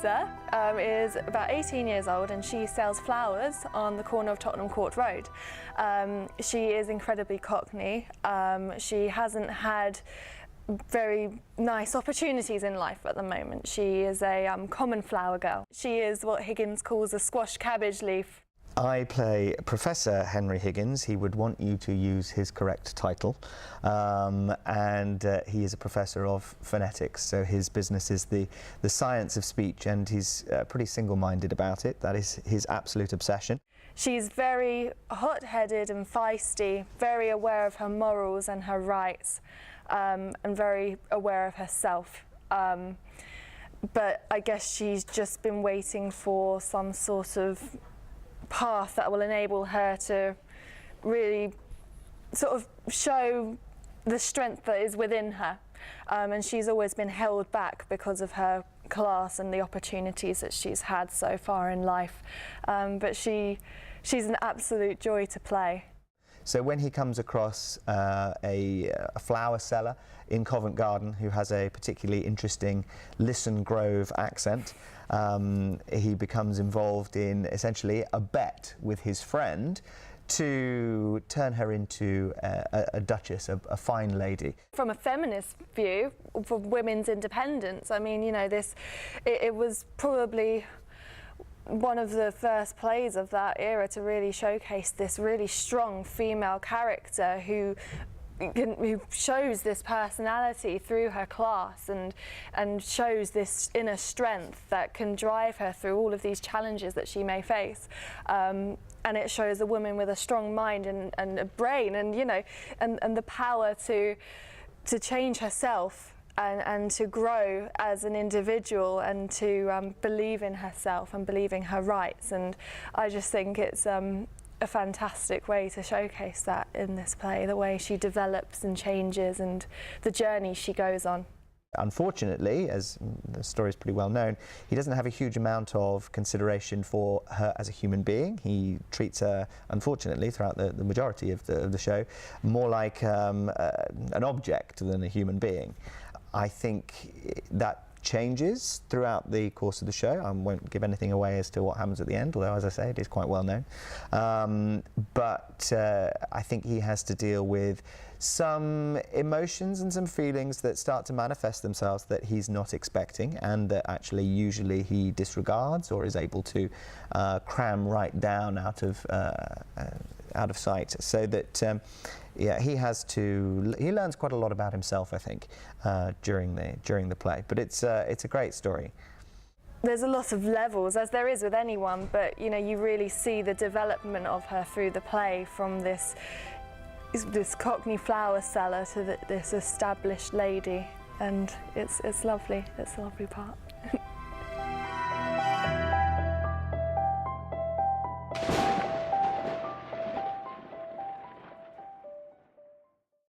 Eliza is about 18 years old and she sells flowers on the corner of Tottenham Court Road. She is incredibly cockney. She hasn't had very nice opportunities in life at the moment. She is a common flower girl. She is what Higgins calls a squash cabbage leaf. I play Professor Henry Higgins. He would want you to use his correct title, and he is a professor of phonetics, so his business is the science of speech, and he's pretty single-minded about it. That is his absolute obsession. She's very hot-headed and feisty, very aware of her morals and her rights, and very aware of herself. But I guess she's just been waiting for some sort of path that will enable her to really sort of show the strength that is within her. And she's always been held back because of her class and the opportunities that she's had so far in life. But she's an absolute joy to play. So when he comes across a flower seller in Covent Garden who has a particularly interesting Lisson Grove accent, he becomes involved in essentially a bet with his friend to turn her into a duchess, a fine lady. From a feminist view, for women's independence, I mean, you know, it was probably one of the first plays of that era to really showcase this really strong female character who shows this personality through her class and shows this inner strength that can drive her through all of these challenges that she may face. And it shows a woman with a strong mind and a brain and, you know, and the power to change herself and to grow as an individual and to believe in herself and believe in her rights. And I just think it's a fantastic way to showcase that in this play, the way she develops and changes and the journey she goes on. Unfortunately, as the story is pretty well known, he doesn't have a huge amount of consideration for her as a human being. He treats her, unfortunately, throughout the majority of the show, more like an object than a human being. I think that changes throughout the course of the show. I won't give anything away as to what happens at the end, although, as I say, it is quite well known. But I think he has to deal with some emotions and some feelings that start to manifest themselves that he's not expecting, and that actually usually he disregards or is able to cram right down out of sight, so that yeah, he learns quite a lot about himself, I think, during the play. But it's a great story. There's a lot of levels, as there is with anyone, but you know, you really see the development of her through the play, from this cockney flower seller to this established lady, and it's lovely. It's a lovely part.